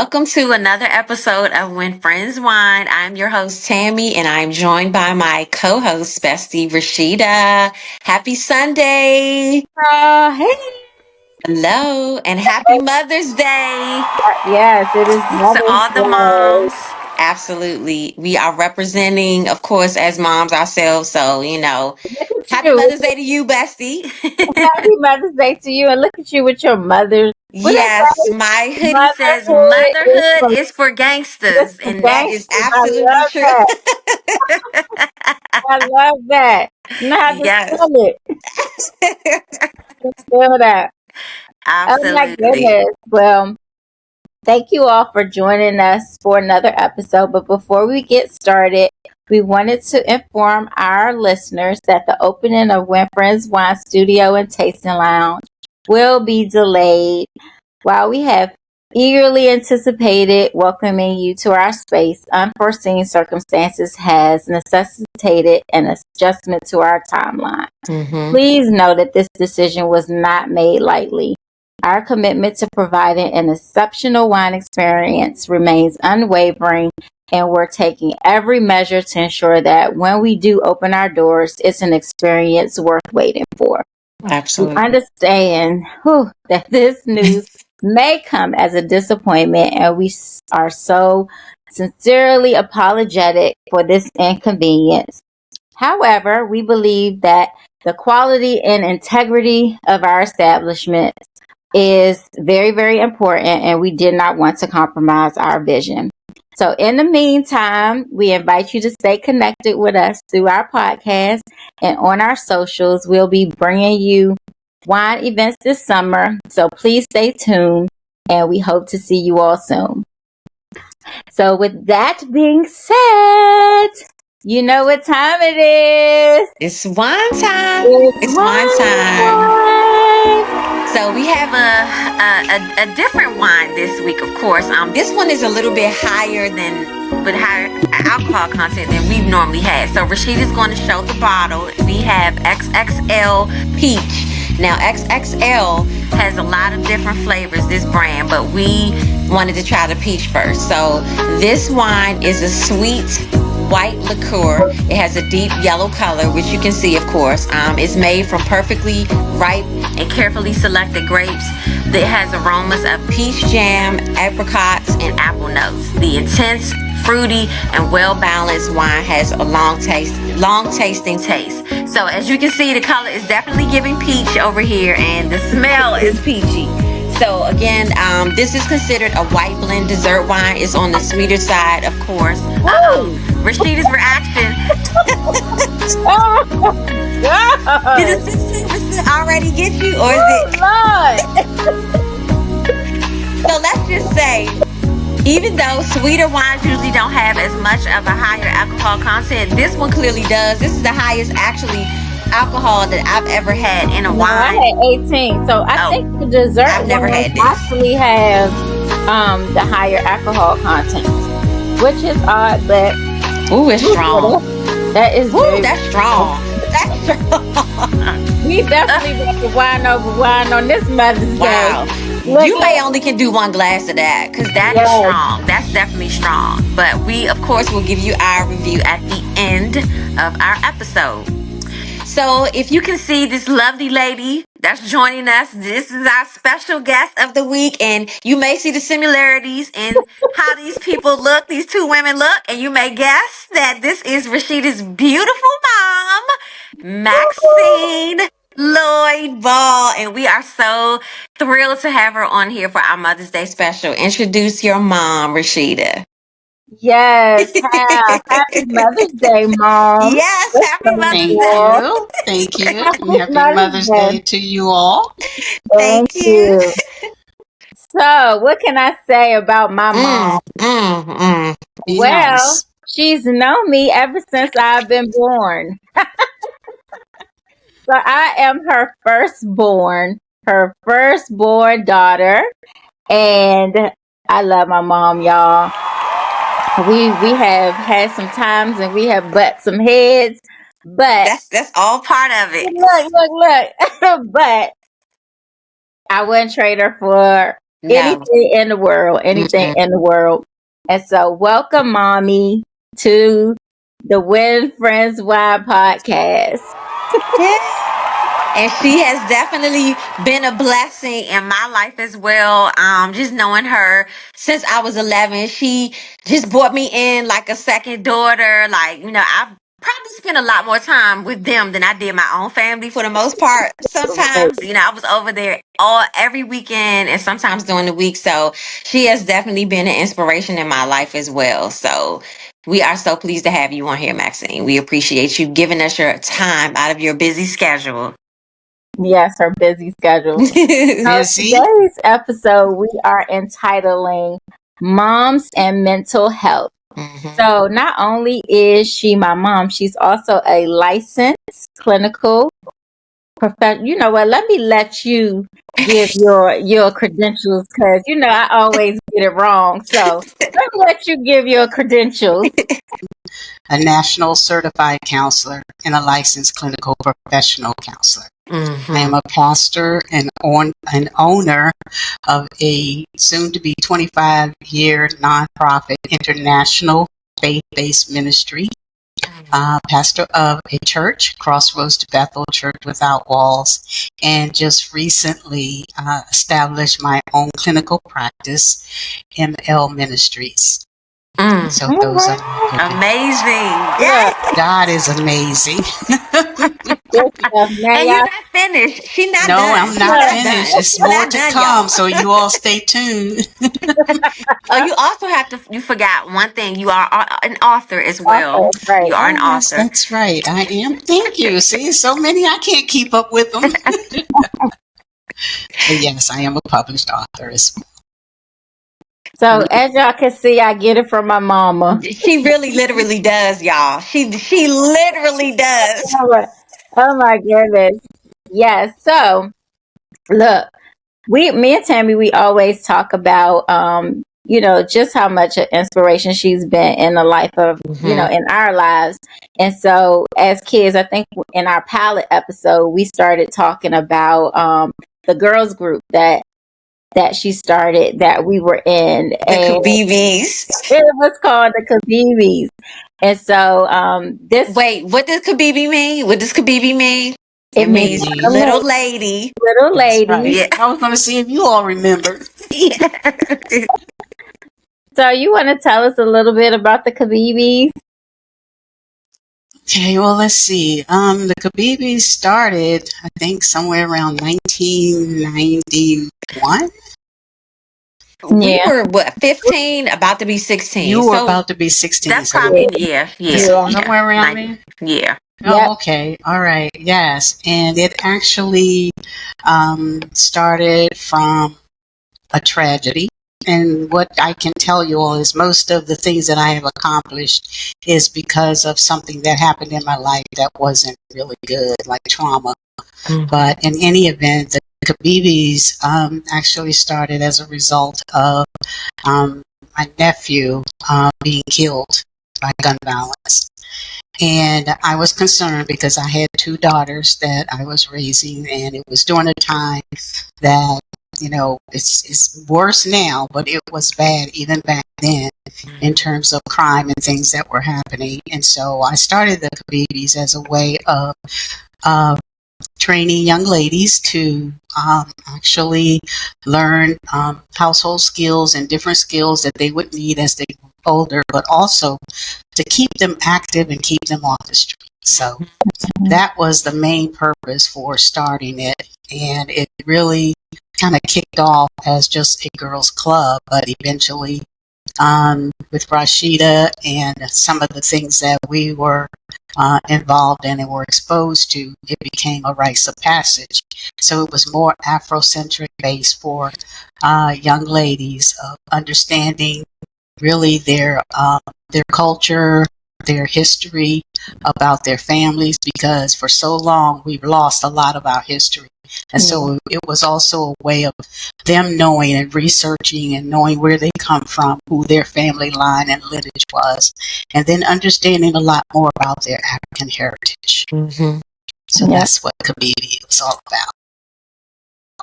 Welcome to another episode of When Friends Wine. I'm your host, Tammy, and I'm joined by my co-host, bestie, Rachita. Happy Sunday. Hey. Hello, and happy Mother's Day Yes, it is to Mother's all the Day. moms. Absolutely. We are representing, of course, as moms ourselves. So, Look at happy you. Mother's Day to you, bestie. Happy Mother's Day to you. And look at you with your mother. What is Yes, that? my hoodie says Motherhood is motherhood for is for it's gangsters, for and that is gangsters. I absolutely love true. that. I love that. You know how to Yes, spell it. Spell that. Oh my absolutely. goodness. Well, thank you all for joining us for another episode. But before we get started, we wanted to inform our listeners that the opening of When Friends Wine Studio and Tasting Lounge will be delayed. While we have eagerly anticipated welcoming you to our space, unforeseen circumstances has necessitated an adjustment to our timeline. Hmm. Please know that this decision was not made lightly. Our commitment to providing an exceptional wine experience remains unwavering, and we're taking every measure to ensure that when we do open our doors, it's an experience worth waiting for. We Absolutely. understand that this news may come as a disappointment, and we are so sincerely apologetic for this inconvenience. However, we believe that the quality and integrity of our establishment is very, very important, and we did not want to compromise our vision. So, in the meantime, we invite you to stay connected with us through our podcast and on our socials. We'll be bringing you wine events this summer, so please stay tuned, and we hope to see you all soon. So, with that being said, you know what time it is. It's wine time. It's It's wine wine time. time. So we have a different wine this week, of course. This one is a little bit higher with higher alcohol content than we've normally had. So Rashida's going to show the bottle. We have XXL Peach. Now XXL has a lot of different flavors, this brand, but we wanted to try the peach first. So this wine is a sweet white liqueur. It has a deep yellow color, which you can see, of course. It's made from perfectly ripe and carefully selected grapes. It has aromas of peach jam, apricots, and apple notes. The intense, fruity, and well-balanced wine has a long-tasting taste. So as you can see, the color is definitely giving peach over here, and the smell is peachy. So again, this is considered a white blend dessert wine. It's on the sweeter side, of course. Rashida's reaction. Oh, God. Did this already get you, or is Oh, it? Lord. So let's just say, even though sweeter wines usually don't have as much of a higher alcohol content, this one clearly does. This is the highest actually alcohol that I've ever had in a No, I wine. had 18. So I think the dessert I've never ones had this. actually have the higher alcohol content, which is odd, but Ooh, it's strong. that is Ooh, that's strong. That's strong. we definitely got the wine over wine on this Mother's Wow. Day. Look You may only can do one glass of that because that is strong. That's definitely strong. But we, of course, will give you our review at the end of our episode. So if you can see this lovely lady that's joining us, this is our special guest of the week, and you may see the similarities in how these people look, these two women look, and you may guess that this is Rashita's beautiful mom, Maxine Lloyd Ball, and we are so thrilled to have her on here for our Mother's Day special. Introduce your mom, Rachita. Yes, happy Mother's Day, Mom. Yes, happy Mother's Thank Day. you. Thank you. And happy Mother's Day to you all. Thank Thank you. you. So, what can I say about my mom? Be Well, nice. she's known me ever since I've been born. So I am her firstborn daughter, and I love my mom, y'all. We have had some times and we have butt some heads, but That's all part of it. look. But I wouldn't trade her for No. anything in the world, anything Mm-mm. in the world. And so, welcome, mommy, to the When Friends Why podcast. And she has definitely been a blessing in my life as well. Just knowing her since I was 11, she just brought me in like a second daughter. Like, I've probably spent a lot more time with them than I did my own family for the most part. Right. Sometimes, I was over there every weekend and sometimes during the week. So she has definitely been an inspiration in my life as well. So we are so pleased to have you on here, Maxine. We appreciate you giving us your time out of your busy schedule. Yes, her busy schedule. So, Busy. today's episode, we are entitling Moms and Mental Health. Mhm. So, not only is she my mom, she's also a licensed clinical professional. You know what? Let you give your credentials because I always get it wrong. So, let me let you give your credentials. A national certified counselor and a licensed clinical professional counselor. I am Mhm. a pastor and an owner of a soon-to-be 25-year nonprofit international faith-based ministry. Pastor of a church, Crossroads to Bethel Church Without Walls, and just recently established my own clinical practice, ML Ministries. Mm. So All those are right. my Amazing. Look, Yes. God is amazing. good stuff. Now, And you're y'all, not finished. She's not No, done. I'm She's not look. not finished. done. It's She's more not to done, come, y'all. so you all stay tuned. Oh, you also you forgot one thing. You are an author as well. Okay, right. You are an Oh, yes, author. that's right. I am. Thank you. See, so many I can't keep up with them. But yes, I am a published author as So well. as y'all can see, I get it from my mama. She really literally does, y'all. She literally does. Oh my goodness. Yes. So look, me and Tammy, we always talk about, just how much an inspiration she's been in the life of, Hmm. in our lives. And so as kids, I think in our pilot episode, we started talking about, the girls group that she started that we were in, The and Khabibis. it was called the Khabibis. And so this Wait, what does Khabibi mean? What does Khabibi mean? it It means means Babies. little lady. little That's lady. right. Yeah. I was going to see if you all remember. Yeah. So you want to tell us a little bit about the Khabibis? Okay, well, let's see. The Khabibis started, I think, somewhere around 1991. We Yeah, were what, 15, about to be 16. You were So about to be 16, that's so yeah, probably, yeah, yeah. yeah. somewhere around Like, there. yeah. Yep. Oh, okay. All right. Yes. And it actually started from a tragedy. And what I can tell you all is most of the things that I have accomplished is because of something that happened in my life that wasn't really good, like trauma. Mhm. But in any event, the Khabibis actually started as a result of um, my nephew being killed by gun violence. And I was concerned because I had two daughters that I was raising, and it was during a time that, it's worse now, but it was bad even back then in terms of crime and things that were happening. And so I started the Khabibis as a way of uh, training young ladies to actually learn household skills and different skills that they would need as they grew older, but also to keep them active and keep them off the street. So that was the main purpose for starting it. And it really kind of kicked off as just a girls' club, but eventually with Rachita and some of the things that we were involved in and were exposed to, it became a rites of passage. So it was more Afrocentric based for young ladies of understanding really their culture, their history, about their families, because for so long we've lost a lot of our history. And so it was also a way of them knowing and researching and knowing where they come from, who their family line and lineage was, and then understanding a lot more about their African heritage. Mhm. So Yep. that's what Kabibi was all about.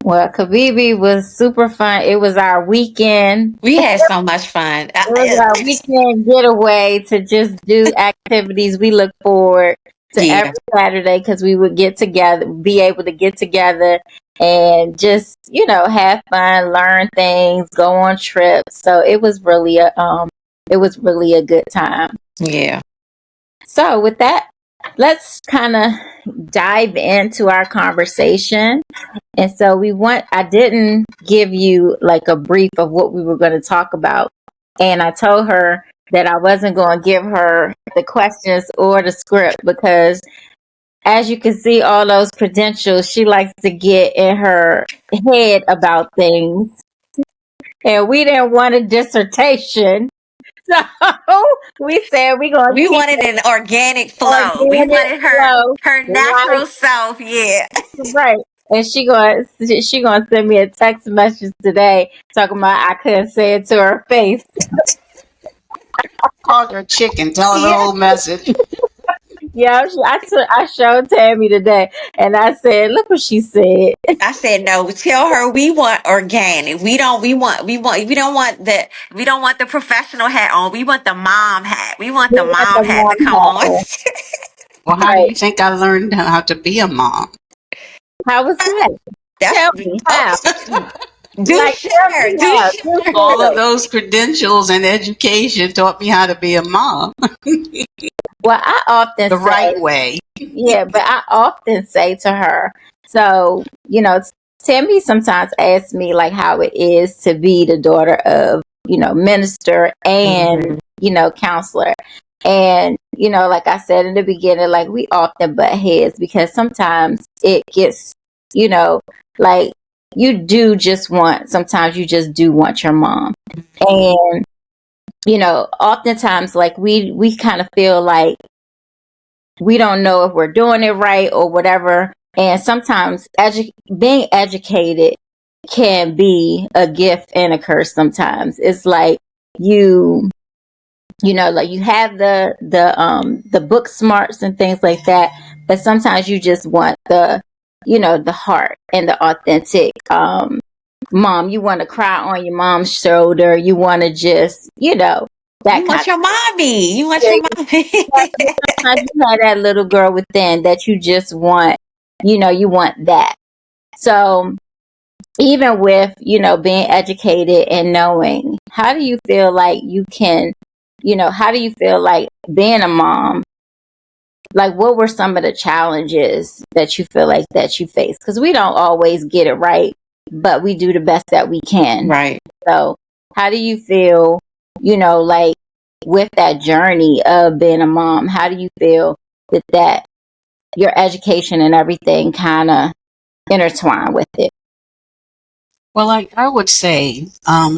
Well, Kabibi was super fun. It was our weekend. We had so much fun. It was our weekend getaway to just do activities. We look forward to Yeah, every Saturday because we would get together, be able to get together and just, have fun, learn things, go on trips. So it was really a good time. yeah. So with that, let's kind of dive into our conversation. And so I didn't give you like a brief of what we were going to talk about. And I told her that I wasn't going to give her the questions or the script because as you can see, all those credentials, she likes to get in her head about things. And we didn't want a dissertation. So we said we're going to We keep wanted an organic flow. We organic wanted flow. her Right. natural self. Yeah. Right. And she gonna send me a text message today talking about I couldn't say it to her face. Called her chicken. Tell her the Yeah, whole message. yeah. I showed Tammy today, and I said, "Look what she said." I said no. Tell her we want organic. We don't. We don't want the. We don't want the professional hat on. We want the mom hat. We want We the want mom the hat to mom come on. hat. Well, how do Right? you think I learned how to be a mom? How was that? That's Tell me how. okay. Do Like, tell share. me Do how. Do share. All of tell. those credentials and education taught me how to be a mom Well, I often the say, right way. yeah, but I often say to her, so, Tammy sometimes asks me like how it is to be the daughter of, minister and, Mhm. counselor. And, like I said in the beginning, like we often butt heads because sometimes it gets, you know, like sometimes you just do want your mom. And, oftentimes like we kind of feel like we don't know if we're doing it right or whatever. And sometimes being educated can be a gift and a curse sometimes. It's like like you have the book smarts and things like that, but sometimes you just want the heart and the authentic mom. You want to cry on your mom's shoulder. You want to just, that You kind want your mommy. You want of your mommy. sometimes you have that little girl within that you just want, you want that. So even with, being educated and knowing, how do you feel like how do you feel like being a mom? Like, what were some of the challenges that you feel like that you face? Because we don't always get it right, but we do the best that we can. Right. So, how do you feel, like with that journey of being a mom? How do you feel that your education and everything kind of intertwine with it? Well, I would say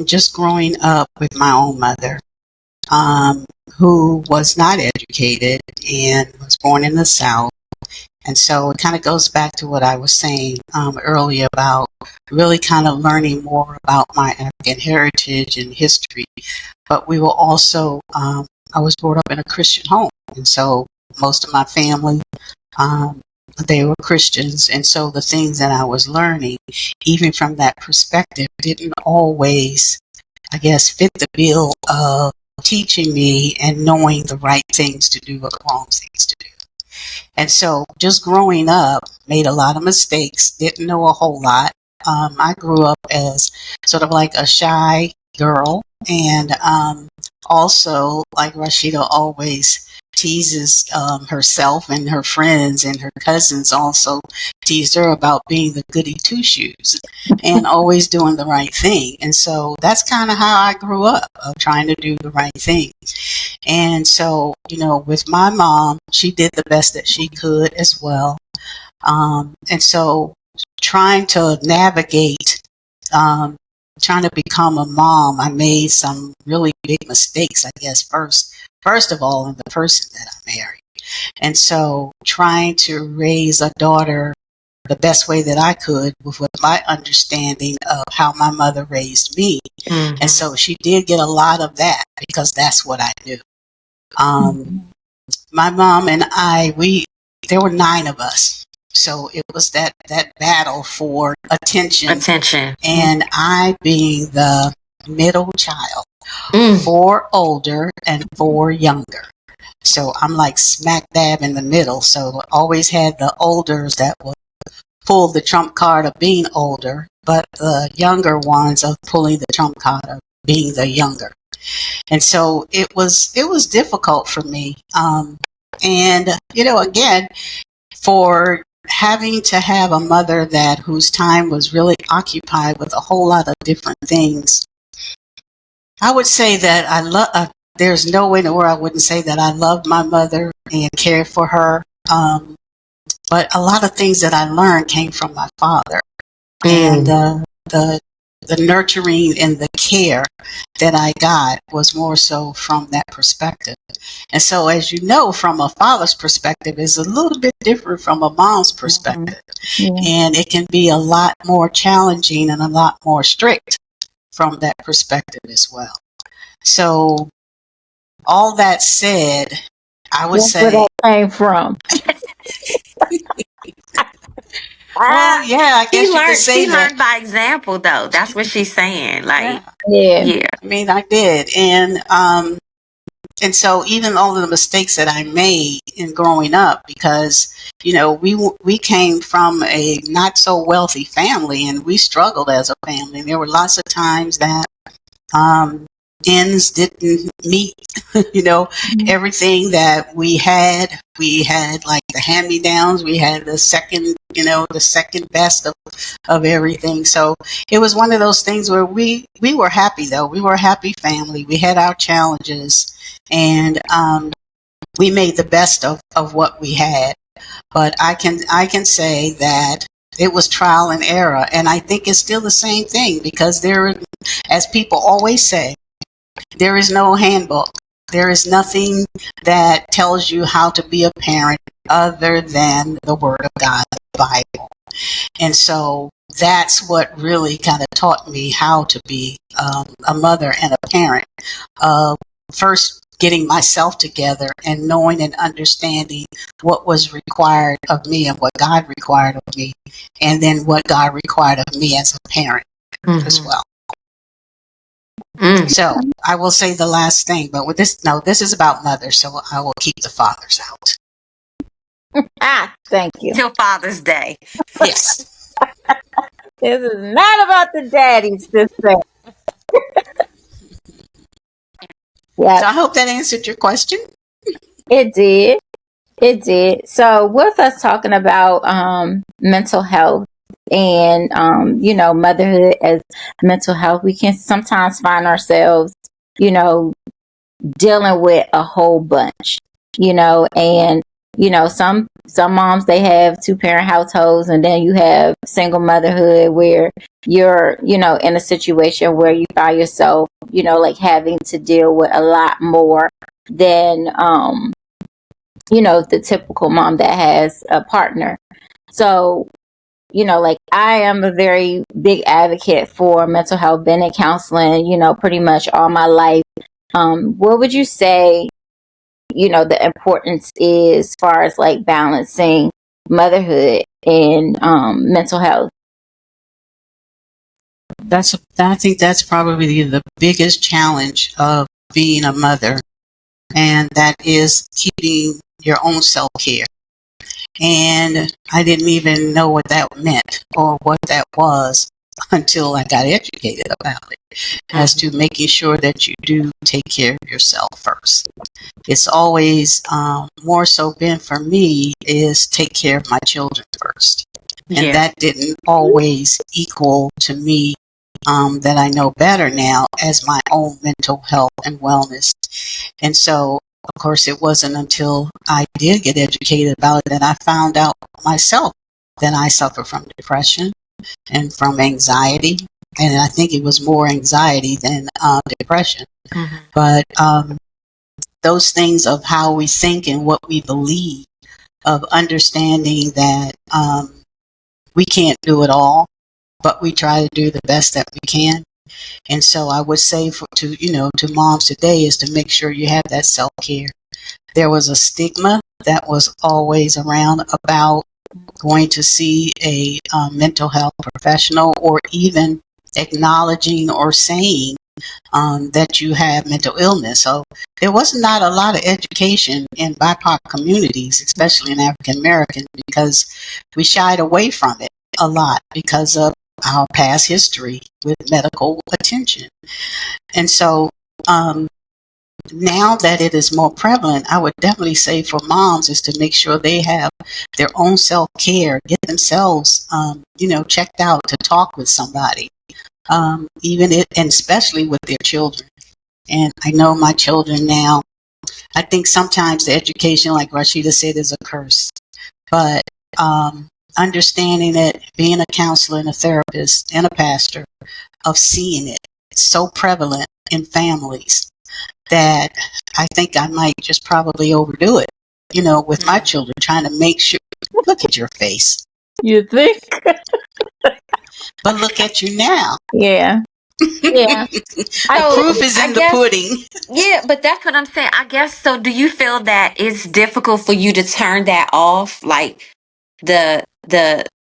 just growing up with my own mother, who was not educated and was born in the South. And so it kind of goes back to what I was saying earlier about really kind of learning more about my African heritage and history. But we were also, I was brought up in a Christian home. And so most of my family, um, they were Christians. And so the things that I was learning, even from that perspective, didn't always, I guess, fit the bill of teaching me and knowing the right things to do or the wrong things to do. And so just growing up, made a lot of mistakes, didn't know a whole lot. I grew up as sort of like a shy girl. And also, like Rachita always teases herself and her friends and her cousins also teased her about being the goody two shoes and always doing the right thing. And so that's kind of how I grew up, of trying to do the right thing. And so, with my mom, she did the best that she could as well. And so trying to navigate, trying to become a mom, I made some really big mistakes, I guess, first of all, in the person that I married. And so trying to raise a daughter the best way that I could with my understanding of how my mother raised me. Mhm. And so she did get a lot of that because that's what I knew. My mom and I, there were 9 of us. So it was that battle for attention, Attention. and I being the middle child, Mm. 4 older and 4 younger. So I'm like smack dab in the middle. So always had the elders that would pull the trump card of being older, but the younger ones of pulling the trump card of being the younger. And so it was difficult for me. And again, for having to have a mother that whose time was really occupied with a whole lot of different things, I would say that I love. There's no way in the world I wouldn't say that I loved my mother and cared for her. But a lot of things that I learned came from my father, and the nurturing and the care that I got was more so from that perspective. And so, as you know, from a father's perspective is a little bit different from a mom's perspective. Yeah. And it can be a lot more challenging and a lot more strict from that perspective as well. So, all that said, I would That's say, where that came from. well, yeah, I guess you could say She that. learned by example, though. That's what she's saying. Like, Yeah. yeah. I mean, I did. And so even all of the mistakes that I made in growing up, because, we came from a not so wealthy family and we struggled as a family. There were lots of times that ends didn't meet, everything that we had like the hand-me-downs, we had the second best of everything. So it was one of those things where we were happy, though. We were a happy family. We had our challenges, and we made the best of what we had. But I can say that it was trial and error, and I think it's still the same thing, because as people always say, there is no handbook. There is nothing that tells you how to be a parent other than the Word of God, the Bible. And so that's what really kind of taught me how to be a mother and a parent. First, getting myself together and knowing and understanding what was required of me and what God required of me, and then what God required of me as a parent as well. So I will say the last thing, but this is about mothers, so I will keep the fathers out. Thank you. Till Father's Day. Yes. This is not about the daddies, sister. Yeah. So I hope that answered your question. It did. It did. So with us talking about mental health and motherhood as mental health, we can sometimes find ourselves, dealing with a whole bunch, and some moms, they have 2-parent households, and then you have single motherhood where you're, in a situation where you find yourself, like having to deal with a lot more than the typical mom that has a partner. So, like I am a very big advocate for mental health, been in counseling, pretty much all my life. What would you say, the importance is as far as like balancing motherhood and mental health? I think that's probably the biggest challenge of being a mother, and that is keeping your own self-care. And I didn't even know what that meant or what that was until I got educated about it, as to making sure that you do take care of yourself first. It's always more so been for me is take care of my children first. And that didn't always equal to me that I know better now as my own mental health and wellness. And so, of course, it wasn't until I did get educated about it that I found out myself that I suffer from depression and from anxiety. And I think it was more anxiety than depression. But those things of how we think and what we believe, of understanding that we can't do it all, but we try to do the best that we can. And so I would say to moms today is to make sure you have that self-care. There was a stigma that was always around about going to see a mental health professional, or even acknowledging or saying that you have mental illness. So there was not a lot of education in BIPOC communities, especially in African American, because we shied away from it a lot because of our past history with medical attention. And so now that it is more prevalent, I would definitely say for moms is to make sure they have their own self-care, get themselves, checked out, to talk with somebody, and especially with their children. And I know my children now, I think sometimes the education, like Rachita said, is a curse. But understanding it, being a counselor and a therapist and a pastor, of seeing it, it's so prevalent in families that I think I might just probably overdo it, with my children, trying to make sure. Look at your face. You think? But look at you now. Yeah. Yeah. The proof is in the pudding. Yeah, but that's what I'm saying. I guess so. Do you feel that it's difficult for you to turn that off? Like the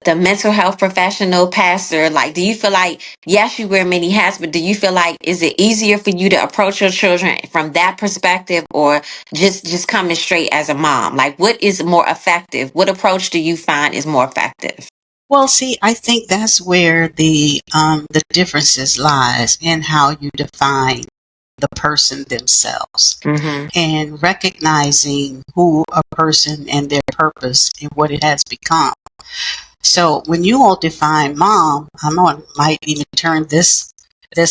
mental health professional, pastor, like, do you feel like, yes, you wear many hats, but do you feel like, is it easier for you to approach your children from that perspective, or just coming straight as a mom? Like, what is more effective? What approach do you find is more effective? Well, see, I think that's where the differences lies in how you define the person themselves, and recognizing who a person and their purpose and what it has become. So when you all define mom, might even turn this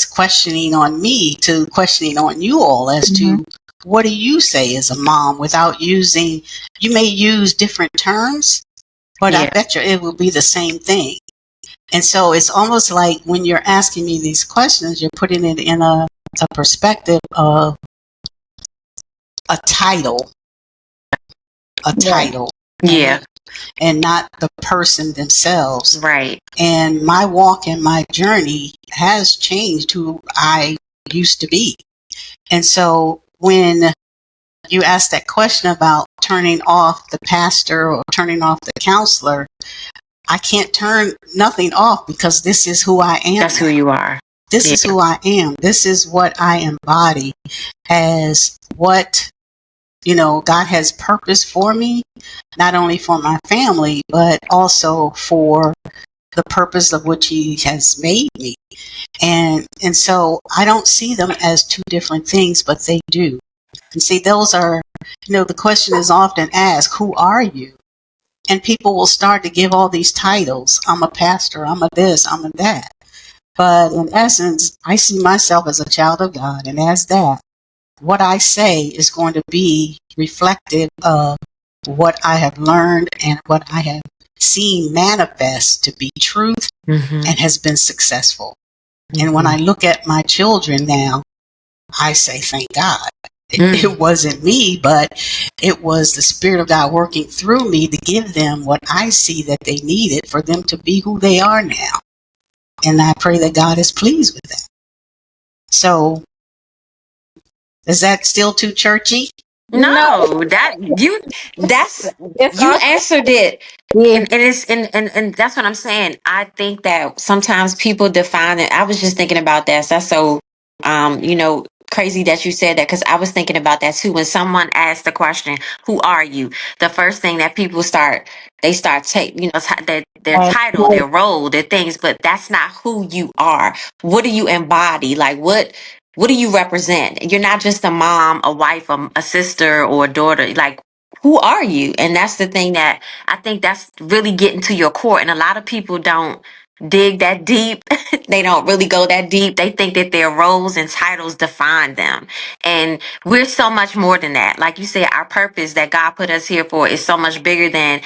questioning on me to questioning on you all as to what do you say is a mom, without using, you may use different terms, but I bet you it will be the same thing. And so it's almost like when you're asking me these questions, you're putting it in a perspective of a title. Yeah. And not the person themselves. Right. And my walk and my journey has changed who I used to be. And so when you ask that question about turning off the pastor or turning off the counselor, I can't turn nothing off, because this is who I am. That's who you are. This is who I am. This is what I embody as what, God has purpose for me, not only for my family, but also for the purpose of which He has made me. And so I don't see them as two different things, but they do. And see, those are, the question is often asked, who are you? And people will start to give all these titles. I'm a pastor, I'm a this, I'm a that. But in essence, I see myself as a child of God. And as that, what I say is going to be reflective of what I have learned and what I have seen manifest to be truth and has been successful. And when I look at my children now, I say, thank God. It wasn't me, but it was the Spirit of God working through me to give them what I see that they needed for them to be who they are now. And I pray that God is pleased with that. So, is that still too churchy? No, you answered it. Yeah. And it's and that's what I'm saying. I think that sometimes people define it. I was just thinking about that. So that's so crazy that you said that, because I was thinking about that too. When someone asks the question, who are you? The first thing that people start taking, their title, their role, their things, but that's not who you are. What do you embody? Like, what do you represent? You're not just a mom, a wife, a sister, or a daughter. Like, who are you? And that's the thing that I think that's really getting to your core. And a lot of people don't dig that deep. They don't really go that deep. They think that their roles and titles define them. And we're so much more than that. Like you said, our purpose that God put us here for is so much bigger than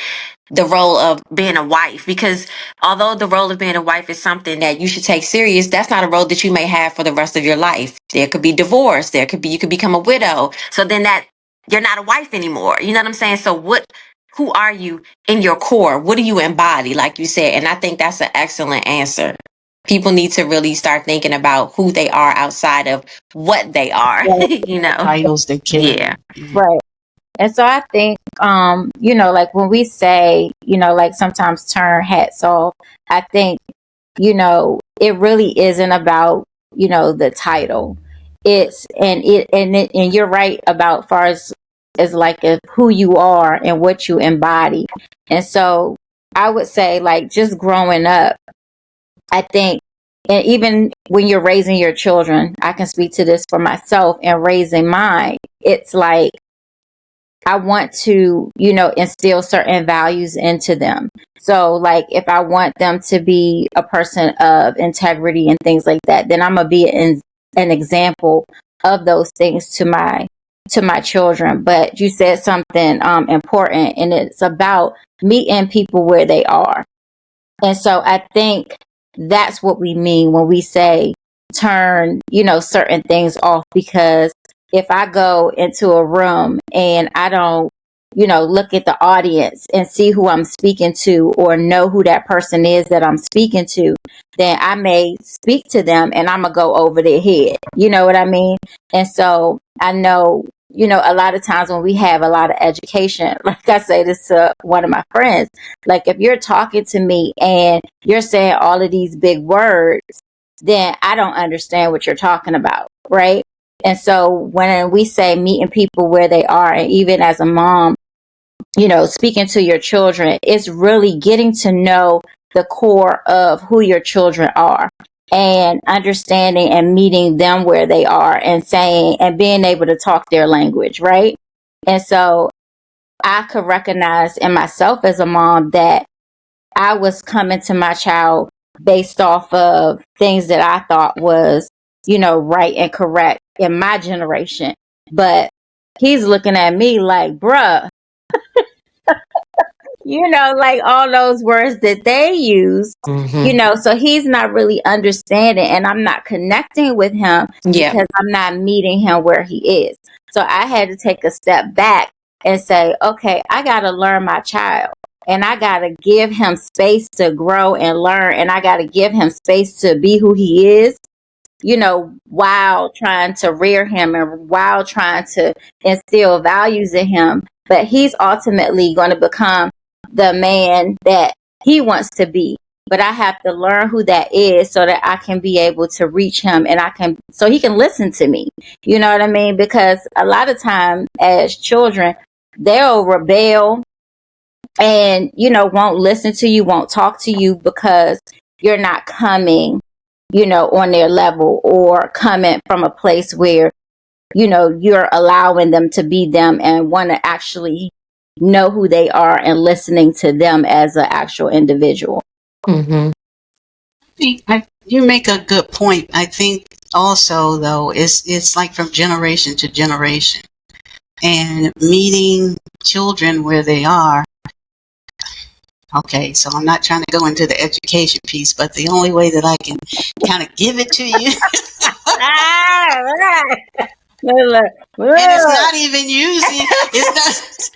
the role of being a wife, because although the role of being a wife is something that you should take serious, that's not a role that you may have for the rest of your life. There could be divorce. You could become a widow. So then that you're not a wife anymore. You know what I'm saying? So who are you in your core? What do you embody? Like you said, and I think that's an excellent answer. People need to really start thinking about who they are outside of what they are. Titles they carry. Right. And so I think, like when we say, like sometimes turn hats off, I think, it really isn't about, the title. And you're right about far as like who you are and what you embody. And so I would say like just growing up, I think, and even when you're raising your children, I can speak to this for myself and raising mine. It's like, I want to, instill certain values into them. So like if I want them to be a person of integrity and things like that, then I'm going to be an example of those things to my children. But you said something important, and it's about meeting people where they are. And so I think that's what we mean when we say turn, certain things off, because if I go into a room and I don't, look at the audience and see who I'm speaking to or know who that person is that I'm speaking to, then I may speak to them and I'm going to go over their head. You know what I mean? And so I know, a lot of times when we have a lot of education, like I say this to one of my friends, like if you're talking to me and you're saying all of these big words, then I don't understand what you're talking about, right? And so when we say meeting people where they are, and even as a mom, speaking to your children, it's really getting to know the core of who your children are and understanding and meeting them where they are and saying and being able to talk their language, right? And so I could recognize in myself as a mom that I was coming to my child based off of things that I thought was, right and correct in my generation. But he's looking at me like, bruh, like all those words that they use, so he's not really understanding, and I'm not connecting with him because I'm not meeting him where he is. So I had to take a step back and say, okay, I got to learn my child, and I got to give him space to grow and learn, and I got to give him space to be who he is, while trying to rear him and while trying to instill values in him. But he's ultimately going to become the man that he wants to be. But I have to learn who that is so that I can be able to reach him and so he can listen to me. You know what I mean? Because a lot of times as children, they'll rebel and, won't listen to you, won't talk to you because you're not coming, on their level or coming from a place where, you're allowing them to be them and want to actually know who they are and listening to them as an actual individual. Mm-hmm. You make a good point. I think also though it's like from generation to generation, and meeting children where they are. Okay, so I'm not trying to go into the education piece, but the only way that I can kind of give it to you. And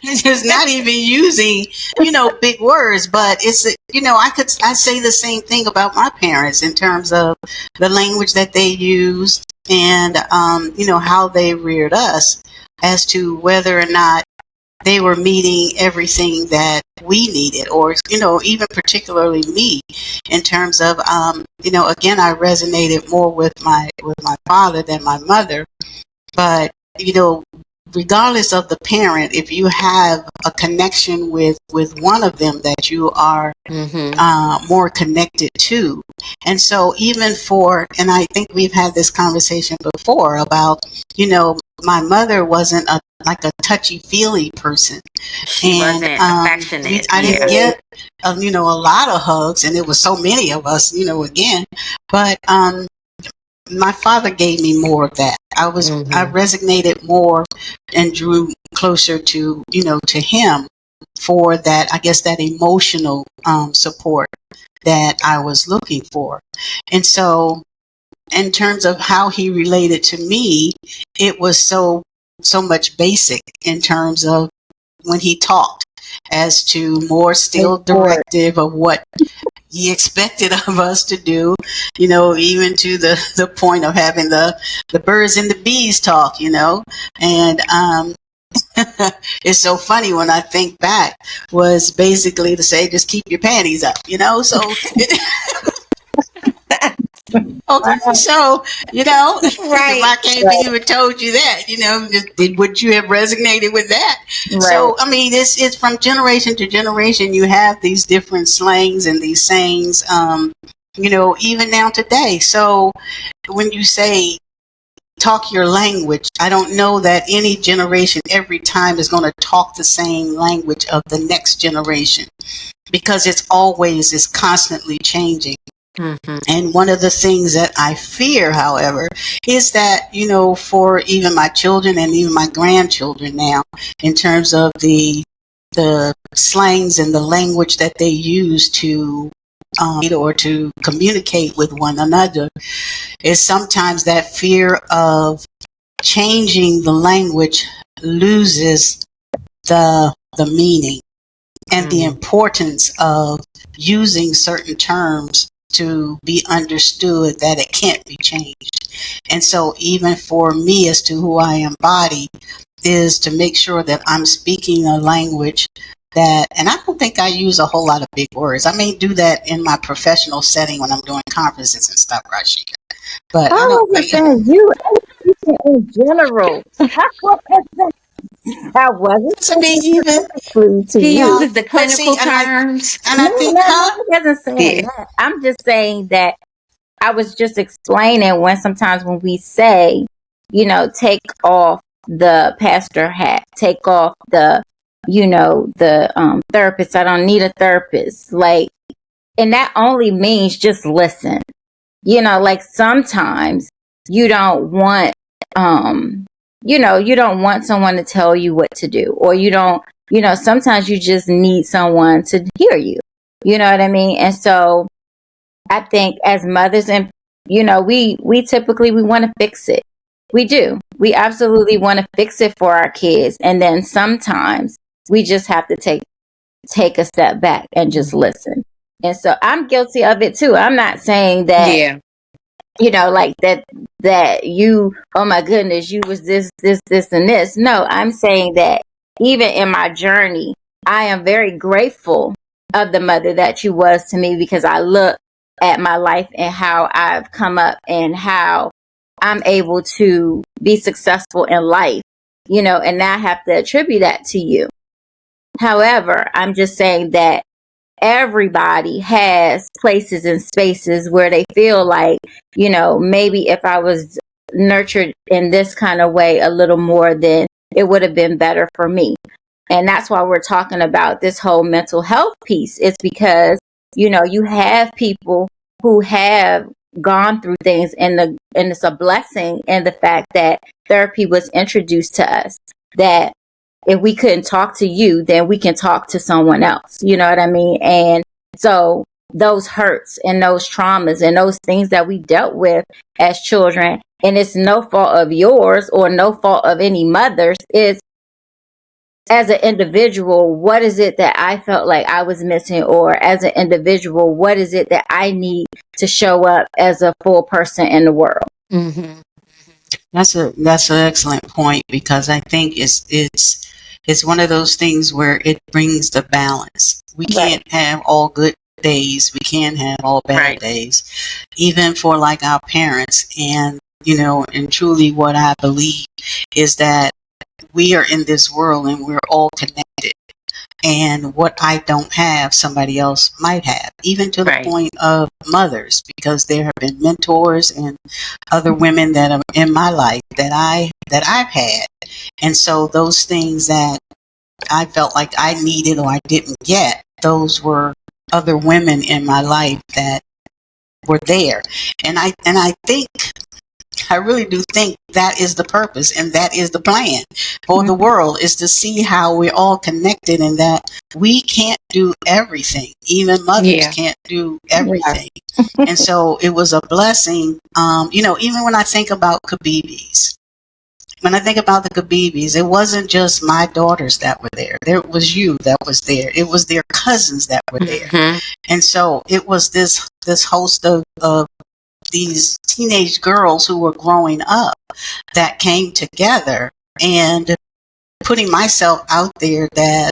it's not even using big words, but it's I say the same thing about my parents in terms of the language that they used and how they reared us, as to whether or not they were meeting everything that we needed, or even particularly me, in terms of again, I resonated more with my father than my mother. But regardless of the parent, if you have a connection with one of them that you are more connected to. And so even and I think we've had this conversation before about, my mother wasn't a touchy-feely person. She wasn't affectionate. I didn't get, a lot of hugs, and there was so many of us, again. But my father gave me more of that. I resonated more and drew closer to, to him for that, I guess, that emotional support that I was looking for. And so in terms of how he related to me, it was so much basic in terms of when he talked, as to more still directive of what he expected of us to do, even to the point of having the birds and the bees talk, and it's so funny when I think back, was basically to say, just keep your panties up, so okay, so, if Right. I came to you and told you that, would you have resonated with that? Right. So, I mean, it's from generation to generation. You have these different slangs and these sayings, even now today. So when you say talk your language, I don't know that any generation every time is going to talk the same language of the next generation, because it's constantly changing. Mm-hmm. And one of the things that I fear, however, is that, for even my children and even my grandchildren now, in terms of the slangs and the language that they use to or to communicate with one another, is sometimes that fear of changing the language loses the meaning and the importance of using certain terms to be understood, that it can't be changed. And so even for me, as to who I embody, is to make sure that I'm speaking a language that, and I don't think I use a whole lot of big words. I may do that in my professional setting when I'm doing conferences and stuff, Rachita. But I I don't wasn't like, saying you. I was speaking in general. I wasn't to me even, specifically to She you. no, uses the but see, clinical terms. and I No, think, no, no. huh? I wasn't saying Yeah. that. I'm just saying that I was just explaining when sometimes when we say, take off the pastor hat, take off the therapist. I don't need a therapist. Like, and that only means just listen. Like sometimes you don't want, you don't want someone to tell you what to do, or you don't, sometimes you just need someone to hear you. You know what I mean? And so I think as mothers, and we typically we want to fix it. We do. We absolutely want to fix it for our kids, and then sometimes we just have to take a step back and just listen. And so I'm guilty of it too. I'm not saying that, Yeah. like that you, oh my goodness, you was this and this. No, I'm saying that even in my journey, I am very grateful of the mother that you was to me, because I look at my life and how I've come up and how I'm able to be successful in life, and I have to attribute that to you. However, I'm just saying that everybody has places and spaces where they feel like, maybe if I was nurtured in this kind of way a little more, then it would have been better for me. And that's why we're talking about this whole mental health piece. It's because, you have people who have gone through things, and it's a blessing in the fact that therapy was introduced to us, that if we couldn't talk to you, then we can talk to someone else. You know what I mean? And so those hurts and those traumas and those things that we dealt with as children, and it's no fault of yours or no fault of any mother's, it's as an individual, what is it that I felt like I was missing? Or as an individual, what is it that I need to show up as a full person in the world? Mm-hmm. That's an excellent point, because I think it's one of those things where it brings the balance. We Right. can't have all good days. We can't have all bad Right. days, even for like our parents. And and truly, what I believe is that we are in this world and we're all connected. And what I don't have, somebody else might have, even to the Right. point of mothers, because there have been mentors and other women that are in my life that I've had. And so those things that I felt like I needed or I didn't get, those were other women in my life that were there. And I think, I really do think that is the purpose and that is the plan for the world, is to see how we're all connected, and that we can't do everything. Even mothers Yeah. can't do everything. And so it was a blessing. Even when I think about Khabibis, when I think about the Khabibis, it wasn't just my daughters that were there. There was you that was there. It was their cousins that were there. Mm-hmm. And so it was this host of these teenage girls who were growing up that came together. And putting myself out there that,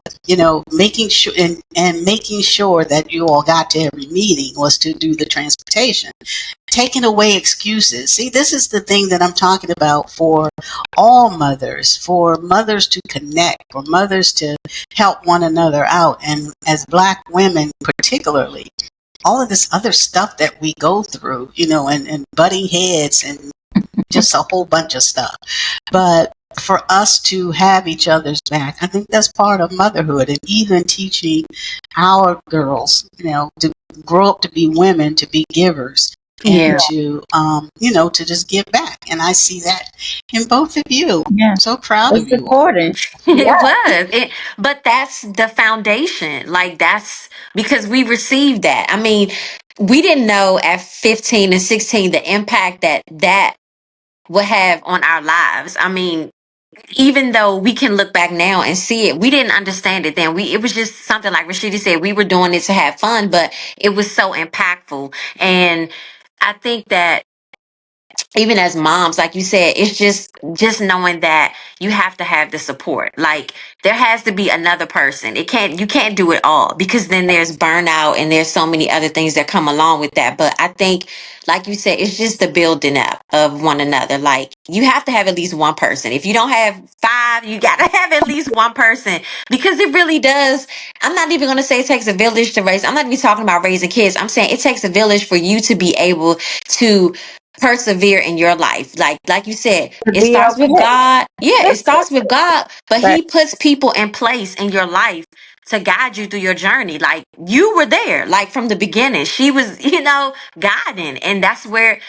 making sure and making sure that you all got to every meeting was to do the transportation. Taking away excuses. See, this is the thing that I'm talking about for all mothers, for mothers to connect, for mothers to help one another out. And as Black women, particularly, all of this other stuff that we go through, and butting heads and just a whole bunch of stuff. But for us to have each other's back, I think that's part of motherhood, and even teaching our girls, to grow up to be women, to be givers, and to, to just give back. And I see that in both of you. Yeah. I'm so proud It's of you. important. It was. But that's the foundation. Like, that's because we received that. I mean, we didn't know at 15 and 16 the impact that would have on our lives. I mean, even though we can look back now and see it, we didn't understand it then. It was just something like Rachita said, we were doing it to have fun, but it was so impactful. And I think that even as moms, like you said, it's just knowing that you have to have the support. Like, there has to be another person. You can't do it all, because then there's burnout and there's so many other things that come along with that. But I think, like you said, it's just the building up of one another. Like, you have to have at least one person. If you don't have five, you got to have at least one person, because it really does. I'm not even going to say it takes a village to raise. I'm not even talking about raising kids. I'm saying it takes a village for you to be able to persevere in your life. Like you said, it starts with God. Yeah, it starts with God, but Right. he puts people in place in your life to guide you through your journey. Like, you were there, like, from the beginning. She was, guiding. And that's where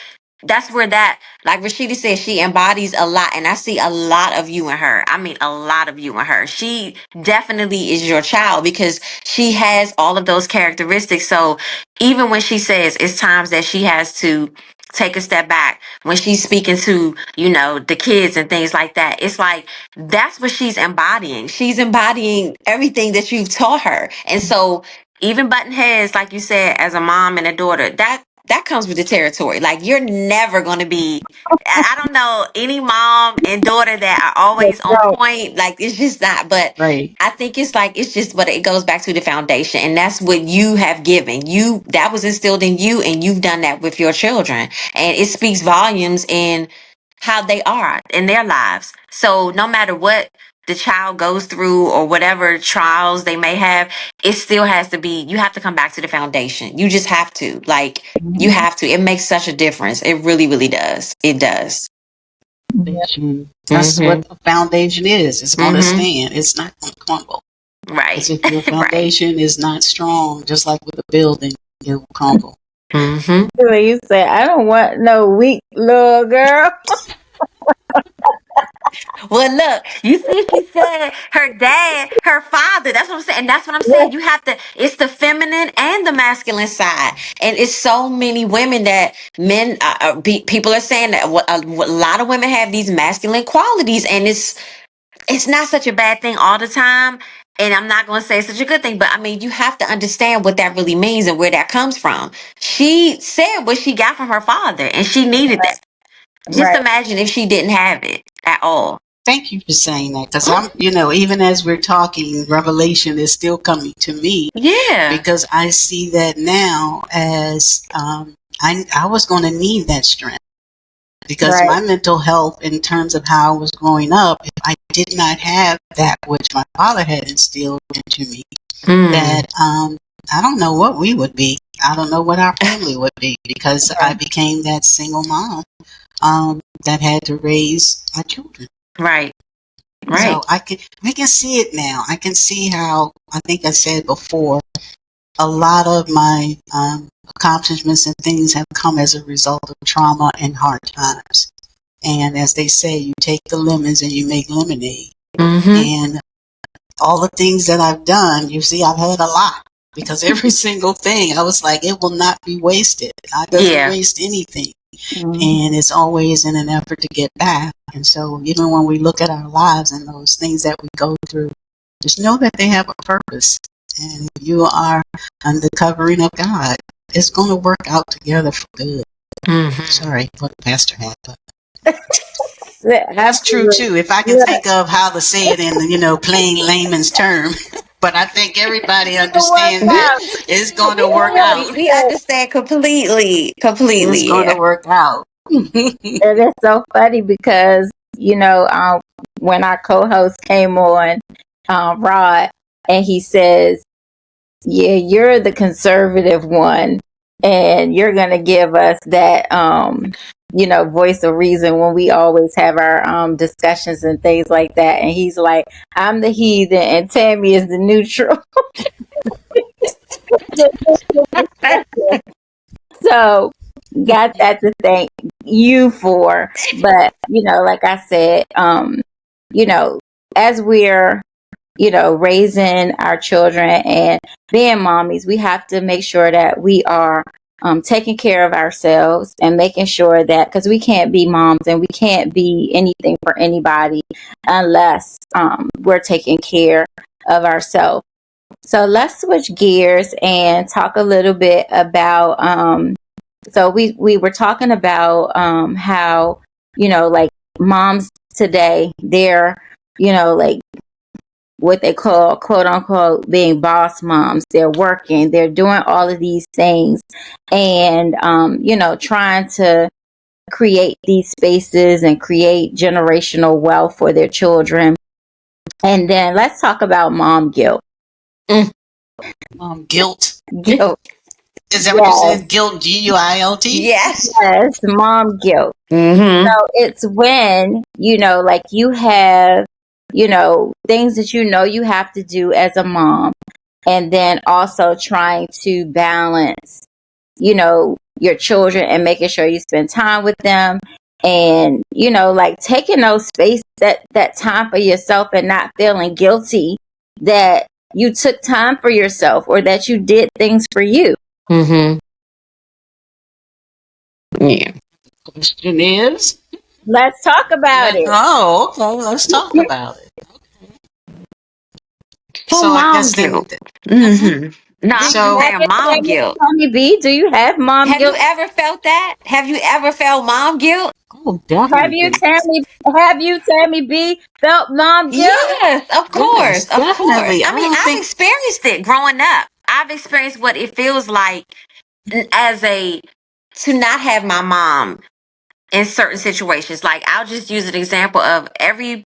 that, like Rachita said, she embodies a lot. And I see a lot of you in her. I mean, a lot of you in her. She definitely is your child, because she has all of those characteristics. So even when she says it's times that she has to take a step back, when she's speaking to, the kids and things like that, it's like, that's what she's embodying. She's embodying everything that you've taught her. And so, even button heads, like you said, as a mom and a daughter, that comes with the territory. Like, you're never going to be, I don't know any mom and daughter that are always on point. Like, it's just not. But Right. I think it's like, it's just, but it goes back to the foundation. And that's what you have given. That was instilled in you, and you've done that with your children. And it speaks volumes in how they are in their lives. So no matter what the child goes through, or whatever trials they may have, it still has to be, you have to come back to the foundation. You just have to. Like, you have to. It makes such a difference. It really, really does. It does. Foundation. That's what the foundation is. It's going to stand. It's not going to crumble. Right. Because if your foundation is not strong, just like with a building, it will crumble. You say, I don't want no weak little girl. Well, look, you see, she said her dad, her father. That's what I'm saying. And that's what I'm saying. You have to, it's the feminine and the masculine side. And it's so many women that people are saying that a lot of women have these masculine qualities, and it's not such a bad thing all the time. And I'm not going to say it's such a good thing, but I mean, you have to understand what that really means and where that comes from. She said what she got from her father, and she needed that. Just imagine if she didn't have it at all. Thank you for saying that, because I'm, even as we're talking, revelation is still coming to me. Yeah. Because I see that now as I was going to need that strength, because my mental health, in terms of how I was growing up, if I did not have that which my father had instilled into me, that I don't know what we would be. I don't know what our family would be, because I became that single mom that had to raise my children. Right. So I can see it now. I can see how, I think I said before, a lot of my accomplishments and things have come as a result of trauma and hard times. And as they say, you take the lemons and you make lemonade. And all the things that I've done, you see, I've had a lot, because every single thing, I was like, it will not be wasted. God doesn't waste anything. And it's always in an effort to get back. And so even when we look at our lives and those things that we go through, just know that they have a purpose. And if you are under the covering of God, it's going to work out together for good. Sorry, what the pastor had. But That's true Absolutely. too. If I can Yeah. think of how to say it in, plain layman's term, but I think everybody It'll work understands it. out. It's going to work Yeah, out. We understand completely. It's Completely, going to yeah. work out. and it's so funny because when our co-host came on, Rod, and he says, "Yeah, you're the conservative one, and you're gonna give us that, voice of reason when we always have our discussions and things like that." And he's like, "I'm the heathen, and Tammy is the neutral." So, got that to thank you for. But, like I said, you know, as we're, raising our children and being mommies, we have to make sure that we are taking care of ourselves and making sure that, because we can't be moms and we can't be anything for anybody unless we're taking care of ourselves. So let's switch gears and talk a little bit about so we were talking about how like moms today, they're like what they call quote unquote being boss moms. They're working, they're doing all of these things, and trying to create these spaces and create generational wealth for their children. And then let's talk about mom guilt. Guilt. Guilt. Is that what you Yes, said? Guilt, Guilt? Yes. yes, mom guilt. Mm-hmm. So it's when, like you have, things that you have to do as a mom, and then also trying to balance, your children and making sure you spend time with them, and, like taking those space, that time for yourself, and not feeling guilty that you took time for yourself or that you did things for you. Mm-hmm. Yeah. Question is? Let's talk about it. Oh, okay. Let's talk about it. So So I mom guess then. guilt. Mhm. Mm-hmm. No, Do I'm you just So, have saying it, mom guilt. Tommy B? Do you have mom Have you guilt? ever felt that? Have you ever felt mom guilt? oh, Have you, definitely. Tammy? Have you, Tammy B, felt mom guilt? Yes, of course, Yes, of course. definitely. I I mean, don't I've think. experienced it growing up. I've experienced what it feels like as a to not have my mom in certain situations. Like I'll just use an example of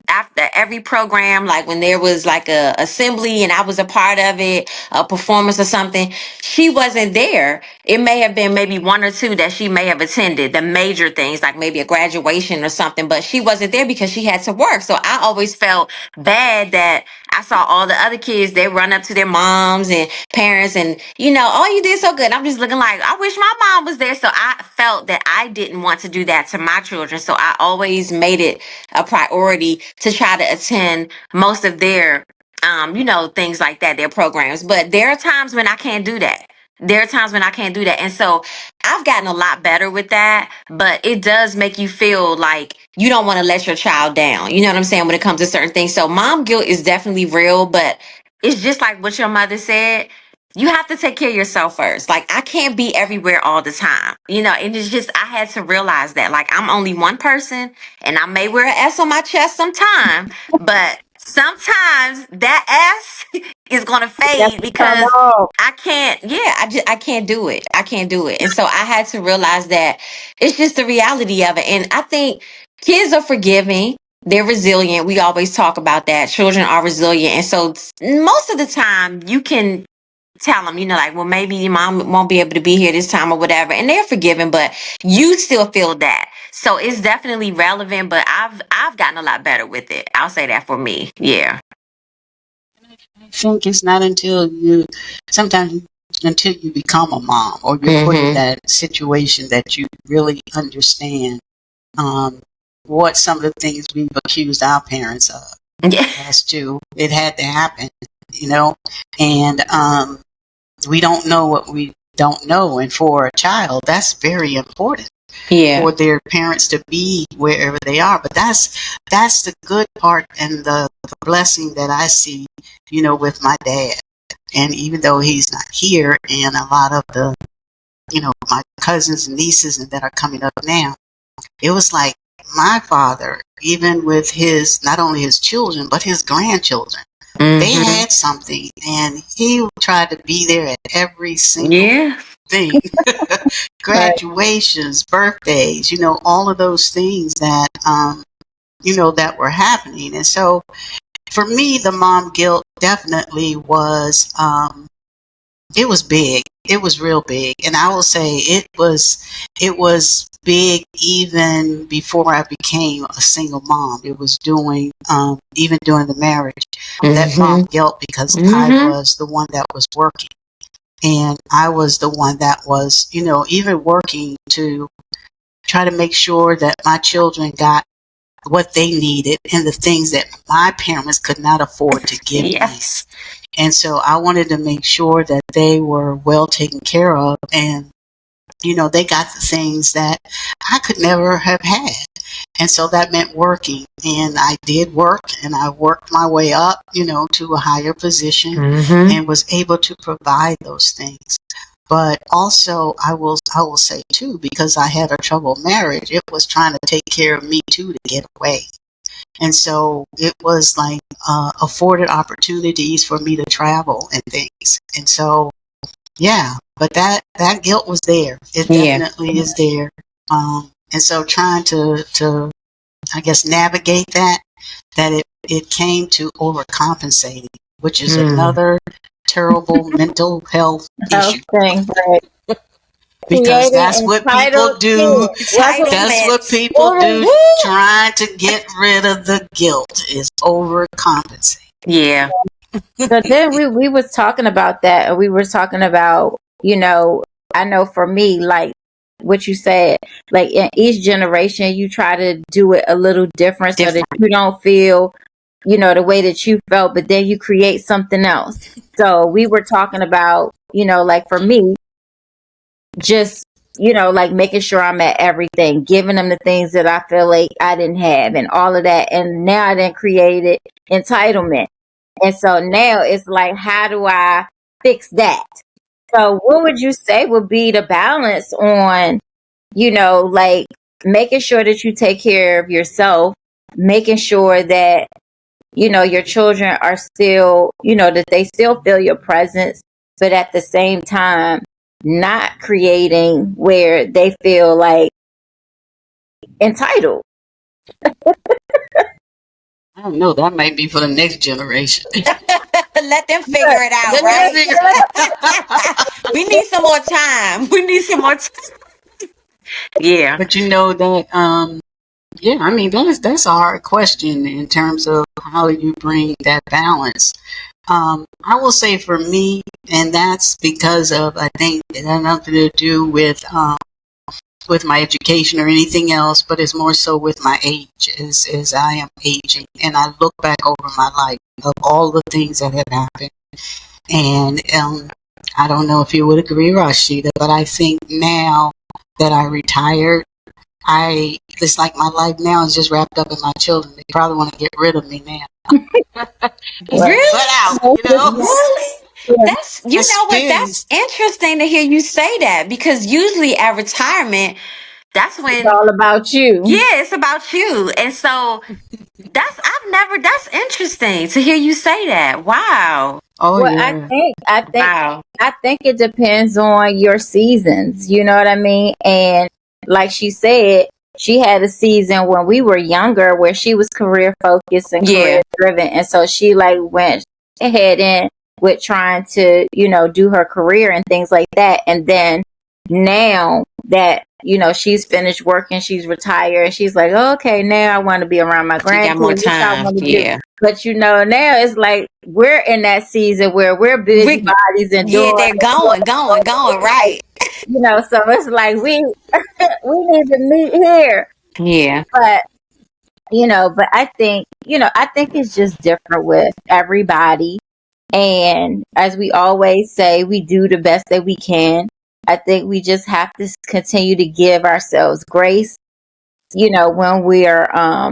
after every program, like when there was like a assembly and I was a part of it, a performance or something, she wasn't there. It may have been maybe one or two that she may have attended, the major things like maybe a graduation or something, but she wasn't there because she had to work. So I always felt bad that I saw all the other kids, they run up to their moms and parents and, oh, you did so good. I'm just looking like, I wish my mom was there. So I felt that I didn't want to do that to my children. So I always made it a priority to try to attend most of their, things like that, their programs. But there are times when I can't do that. There are times when I can't do that. And so I've gotten a lot better with that, but it does make you feel like you don't want to let your child down. You know what I'm saying? When it comes to certain things. So mom guilt is definitely real, but it's just like what your mother said. You have to take care of yourself first. Like I can't be everywhere all the time. And it's just I had to realize that. Like I'm only one person and I may wear an S on my chest sometime, but sometimes that S is gonna That's fade to come because off. I can't, yeah, I can't do it. I can't do it. And so I had to realize that it's just the reality of it. And I think kids are forgiving. They're resilient. We always talk about that. Children are resilient. And so most of the time you can tell them, like, well, maybe your mom won't be able to be here this time or whatever. And they're forgiving, but you still feel that. So it's definitely relevant, but I've gotten a lot better with it. I'll say that for me. Yeah. I think it's not sometimes until you become a mom or you're put in Mm-hmm. that situation that you really understand what some of the things we've accused our parents of. Yeah. It had to happen, and we don't know what we don't know. And for a child, that's very important Yeah. for their parents to be wherever they are. But that's the good part and the blessing that I see, with my dad. And even though he's not here, and a lot of the, my cousins and nieces that are coming up now, it was like my father even with his, not only his children, but his grandchildren. They had something, and he tried to be there at every single thing. Graduations, birthdays, all of those things that, that were happening. And so for me, the mom guilt definitely was, it was big. It was real big. And I will say it was big even before I became a single mom. It was even during the marriage, that mom guilt, because I was the one that was working. And I was the one that was, even working to try to make sure that my children got what they needed and the things that my parents could not afford to give me. And so I wanted to make sure that they were well taken care of, and, they got the things that I could never have had. And so that meant working, and I did work, and I worked my way up, to a higher position, and was able to provide those things. But also, I will say too, because I had a troubled marriage, it was trying to take care of me too to get away. And so it was like afforded opportunities for me to travel and things. And so, yeah, but that guilt was there. It definitely is there. And so trying to, I guess, navigate that it came to overcompensating, which is another terrible mental health issue. Thing, right. Because that's what people do. That's what people do, trying to get rid of the guilt, is overcompensate. Yeah. So then we was talking about that, and we were talking about, I know for me, like what you said, like in each generation, you try to do it a little different so that you don't feel, the way that you felt, but then you create something else. So we were talking about, like for me, just, like making sure I'm at everything, giving them the things that I feel like I didn't have and all of that. And now I done created entitlement. And so now it's like, how do I fix that? So what would you say would be the balance on, like making sure that you take care of yourself, making sure that, your children are still, that they still feel your presence, but at the same time, not creating where they feel like entitled? I don't know. That might be for the next generation. Let them figure it out, right? We need some more time. We need some more time. Yeah. But that, yeah, I mean, that's a hard question in terms of how you bring that balance. I will say for me, and that's because of, I think it had nothing to do with my education or anything else, but it's more so with my age, as I am aging, and I look back over my life of all the things that have happened, and I don't know if you would agree, Rachita, but I think now that I retired, it's like my life now is just wrapped up in my children. They probably want to get rid of me now. Really? But out, Really? That's, that's interesting to hear you say that, because usually at retirement, that's when it's all about you. Yeah, it's about you. And so that's interesting to hear you say that. Wow. Oh, well, yeah. I think it depends on your seasons. You know what I mean? And like she said, she had a season when we were younger where she was career focused and career driven. And so she like went ahead in with trying to, do her career and things like that. And then now that, she's finished working, she's retired, she's like, okay, now I want to be around my grandkids. Got more time. Yeah. But now it's like we're in that season where we're busy bodies and they're going, right. So it's like we need to meet here. Yeah. But but I think it's just different with everybody. And as we always say, we do the best that we can. I think we just have to continue to give ourselves grace, when we are,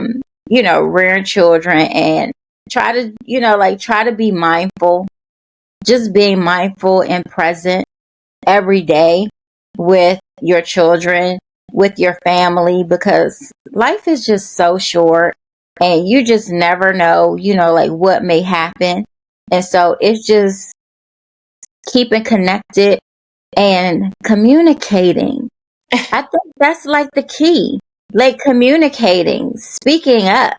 rearing children, and try to be mindful, just being mindful and present every day with your children, with your family, because life is just so short. and you just never know, like what may happen. And so it's just keeping connected and communicating. I think that's like the key. Like communicating, speaking up.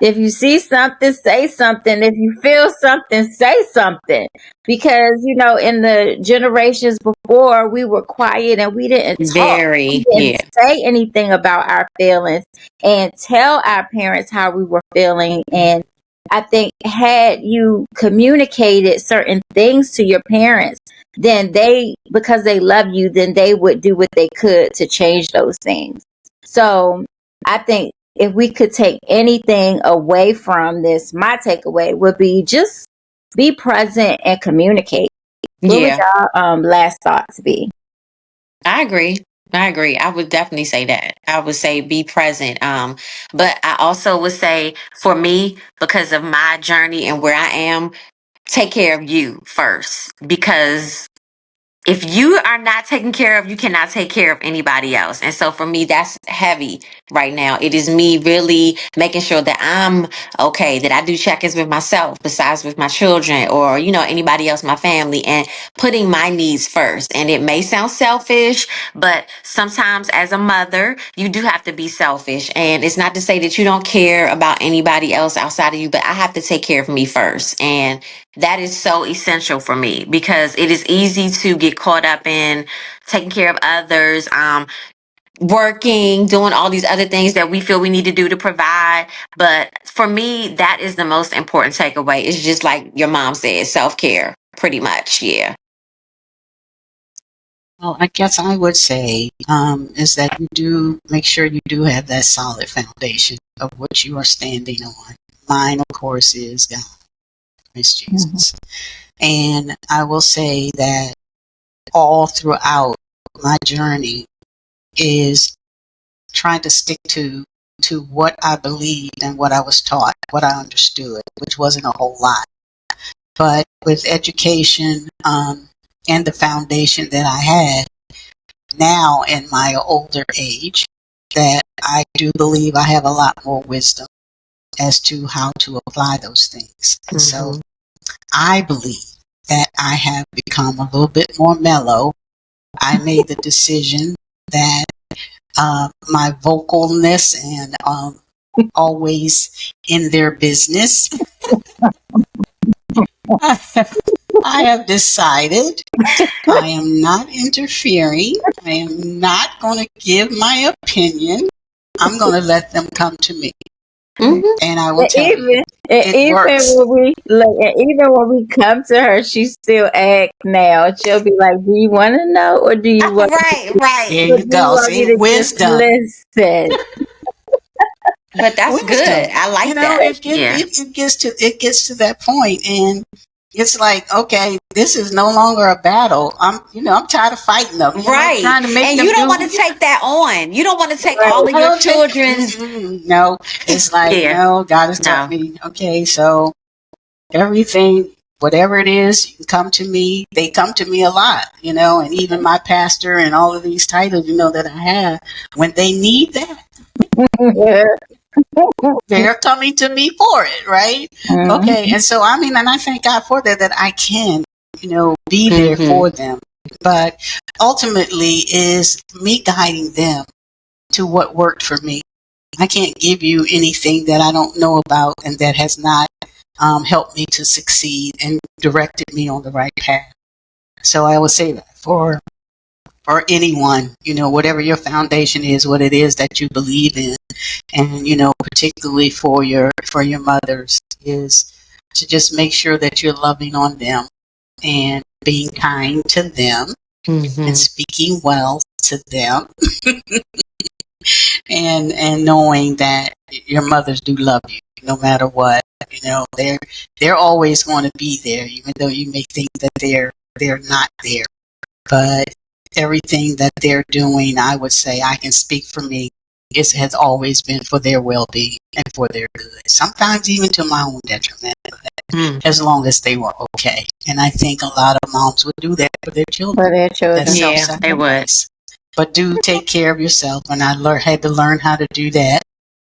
If you see something, say something. If you feel something, say something. Because, in the generations before, we were quiet and we didn't talk. We Very, didn't yeah. say anything about our feelings and tell our parents how we were feeling. And I think had you communicated certain things to your parents, then because they love you, then they would do what they could to change those things. So I think if we could take anything away from this, my takeaway would be just be present and communicate. What would Yeah, y'all last thoughts be? I agree. I agree. I would definitely say that. I would say be present. But I also would say for me, because of my journey and where I am, take care of you first. Because if you are not taken care of, you cannot take care of anybody else. And so for me, that's heavy right now. It is me really making sure that I'm okay, that I do check-ins with myself besides with my children or, anybody else, my family, and putting my needs first. And it may sound selfish, but sometimes as a mother, you do have to be selfish. And it's not to say that you don't care about anybody else outside of you, but I have to take care of me first. And that is so essential for me because it is easy to get caught up in taking care of others, working, doing all these other things that we feel we need to do to provide. But for me, that is the most important takeaway. It's just like your mom said, self-care, pretty much. Yeah. Well, I guess I would say is that you do make sure you do have that solid foundation of what you are standing on. Mine, of course, is God, Christ Jesus. And I will say that all throughout my journey is trying to stick to what I believed and what I was taught, what I understood, which wasn't a whole lot. But with education and the foundation that I had now in my older age, that I do believe I have a lot more wisdom as to how to apply those things. And so I believe that I have become a little bit more mellow. I made the decision that my vocalness and always in their business, I have decided I am not interfering. I am not going to give my opinion. I'm going to let them come to me. Mm-hmm. And I will tell you, it works. Even when we come to her, she still acts now. She'll be like, "Do you want to know, or do you want? Right, There Or you do you go. want me See, to just wisdom. listen?" But that's good. Wisdom. I like that. Yeah. It gets to that point, and it's like, okay, this is no longer a battle. I'm tired of fighting them. Right. Trying to make And them you don't do. want to take that on. You don't want to take Right. all of I your don't take. children's. No, it's like Yeah. no. God has taught No. me. Okay, so everything, whatever it is, you can come to me. They come to me a lot, and even my pastor and all of these titles, that I have, when they need that, they're coming to me for it, right? Okay, and so and I thank God for that I can, be there for them. But ultimately, is me guiding them to what worked for me. I can't give you anything that I don't know about and that has not helped me to succeed and directed me on the right path. So I would say that for anyone, whatever your foundation is, what it is that you believe in, and particularly for your mothers, is to just make sure that you're loving on them and being kind to them and speaking well to them and knowing that your mothers do love you no matter what. They're always going to be there, even though you may think that they're not there. But everything that they're doing, I would say, I can speak for me, it has always been for their well-being and for their good. Sometimes even to my own detriment, as long as they were okay. And I think a lot of moms would do that for their children. For their children. That's Yeah, they would. self-sacrifice. But do take care of yourself, and I had to learn how to do that,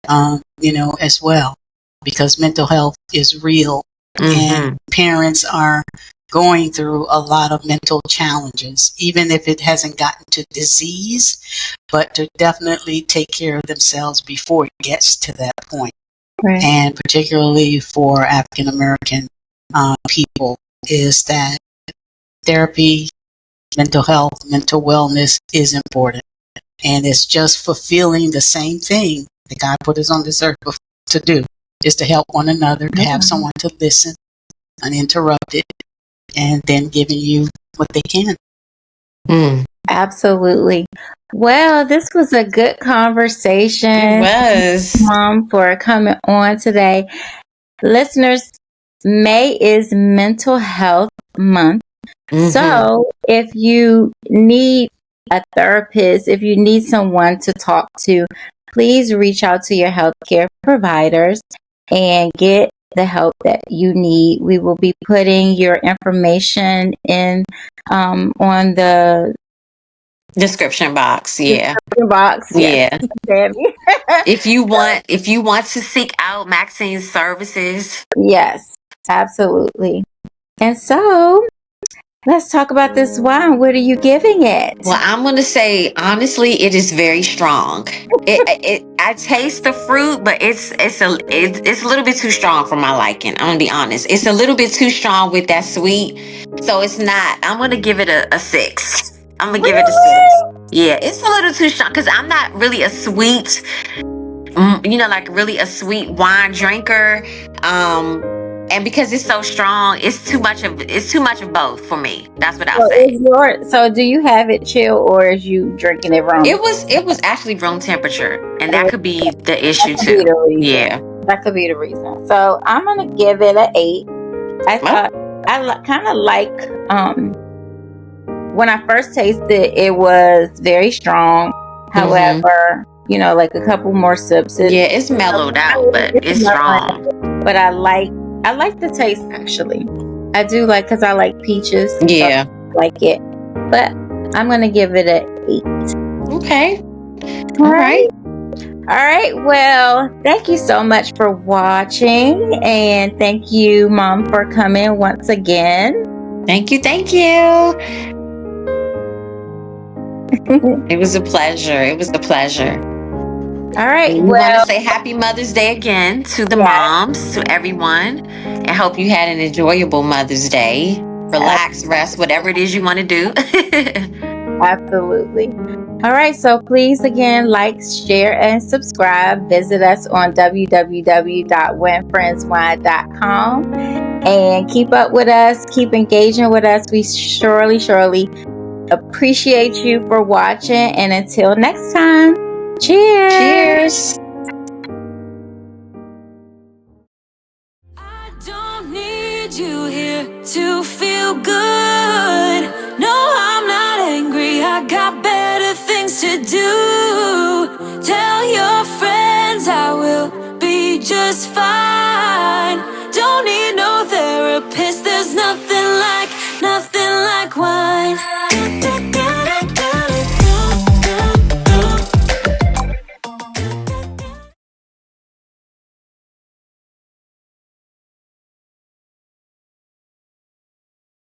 as well. because mental health is real, and parents are going through a lot of mental challenges, even if it hasn't gotten to disease, but to definitely take care of themselves before it gets to that point. Right. And particularly for African American people, is that therapy, mental health, mental wellness is important. And it's just fulfilling the same thing that God put us on this earth to do, is to help one another, to have someone to listen uninterrupted, and then giving you what they can. Absolutely. Well, this was a good conversation. It was. Mom, for coming on today. Listeners, May is Mental Health Month. So if you need a therapist, if you need someone to talk to, please reach out to your healthcare providers and get the help that you need. We will be putting your information in on the description box. Yeah. box. Yes. Yeah. if you want to seek out Maxine's services. Yes, absolutely. And so let's talk about this wine. What are you giving it? Well, I'm going to say, honestly, it is very strong. I taste the fruit, but it's a little bit too strong for my liking. I'm going to be honest. It's a little bit too strong with that sweet. So it's not. I'm going to give it a 6. I'm going to give it a 6. Yeah, it's a little too strong because I'm not really a sweet, like really a sweet wine drinker. And because it's so strong, it's too much of both for me. That's what I'll say. So do you have it chill, or is you drinking it wrong? It was actually room temperature, and that could be the issue that too. Yeah, that could be the reason. So I'm gonna give it an 8. I thought I kind of like when I first tasted it was very strong. However, like a couple more sips. It's mellowed out, but it's strong. But I like the taste, actually. I do like, because I like peaches. Yeah. So I like it. But I'm going to give it an 8. Okay. All right. All right. Well, thank you so much for watching. And thank you, Mom, for coming once again. Thank you. It was a pleasure. All right. We want to say Happy Mother's Day again to the moms, to everyone, and hope you had an enjoyable Mother's Day. Relax, rest, whatever it is you want to do. Absolutely. All right. So please, again, like, share, and subscribe. Visit us on www.whenfriendswine.com and keep up with us. Keep engaging with us. We surely appreciate you for watching. And until next time. Cheers. I don't need you here to feel good. No, I'm not angry. I got better things to do. Tell your friends I will be just fine.